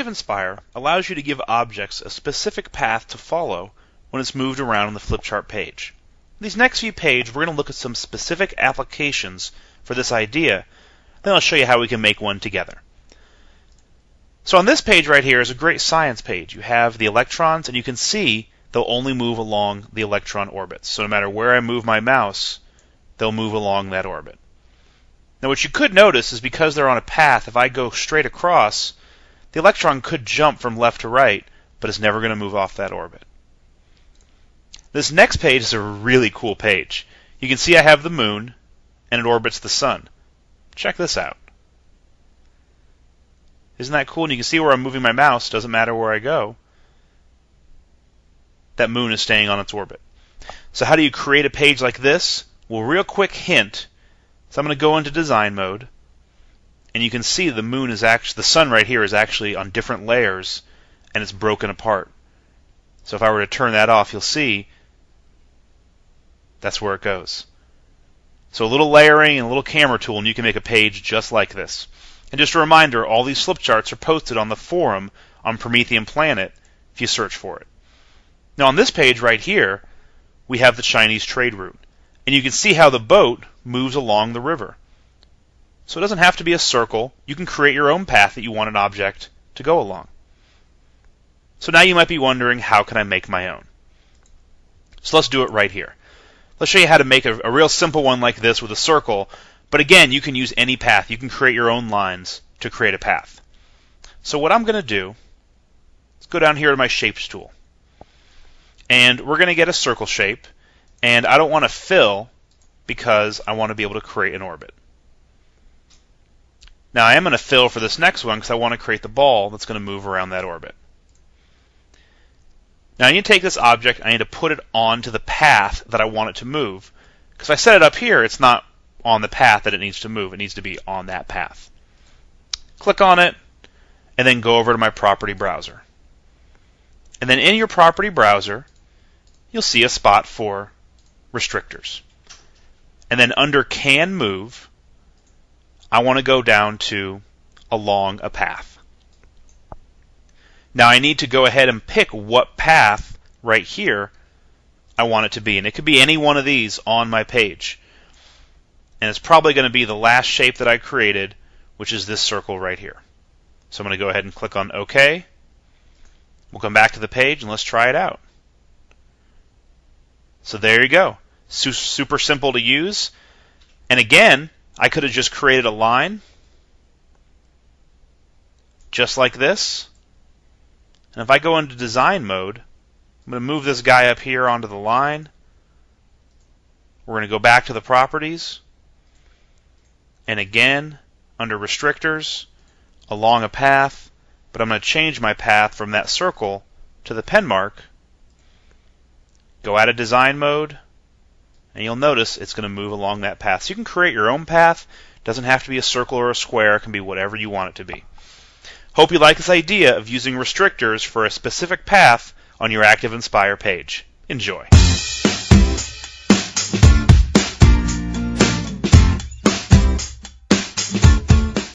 ActiveInspire allows you to give objects a specific path to follow when it's moved around on the flip chart page. In these next few pages, we're going to look at some specific applications for this idea. Then I'll show you how we can make one together. So on this page right here is a great science page. You have the electrons, and you can see they'll only move along the electron orbits. So no matter where I move my mouse, they'll move along that orbit. Now what you could notice is because they're on a path, if I go straight across, the electron could jump from left to right, but it's never going to move off that orbit. This next page is a really cool page. You can see I have the moon, and it orbits the sun. Check this out. Isn't that cool? And you can see where I'm moving my mouse. Doesn't matter where I go. That moon is staying on its orbit. So how do you create a page like this? Well, real quick hint. So I'm going to go into design mode, and you can see the moon is actually, the sun right here is actually on different layers, and it's broken apart. So if I were to turn that off, you'll see that's where it goes. So a little layering and a little camera tool, and you can make a page just like this. And just a reminder, all these flip charts are posted on the forum on Promethean Planet if you search for it. Now on this page right here, we have the Chinese trade route. And you can see how the boat moves along the river. So it doesn't have to be a circle. You can create your own path that you want an object to go along. So now you might be wondering, how can I make my own? So let's do it right here. Let's show you how to make a real simple one like this with a circle. But again, you can use any path. You can create your own lines to create a path. So what I'm going to do is go down here to my Shapes tool. And we're going to get a circle shape. And I don't want to fill because I want to be able to create an orbit. Now I am going to fill for this next one because I want to create the ball that's going to move around that orbit. Now I need to take this object, I need to put it onto the path that I want it to move. Because if I set it up here, it's not on the path that it needs to move. It needs to be on that path. Click on it, and then go over to my property browser. And then in your property browser, you'll see a spot for restrictors. And then under Can Move, I want to go down to Along a Path. Now I need to go ahead and pick what path right here I want it to be. And it could be any one of these on my page. And it's probably going to be the last shape that I created, which is this circle right here. So I'm going to go ahead and click on OK. We'll come back to the page and let's try it out. So there you go. Super simple to use. And again, I could have just created a line just like this. And if I go into design mode, I'm going to move this guy up here onto the line. We're going to go back to the properties. And again, under restrictors, along a path. But I'm going to change my path from that circle to the pen mark. Go out of design mode. And you'll notice it's going to move along that path. So you can create your own path. It doesn't have to be a circle or a square. It can be whatever you want it to be. Hope you like this idea of using restrictors for a specific path on your ActiveInspire page. Enjoy.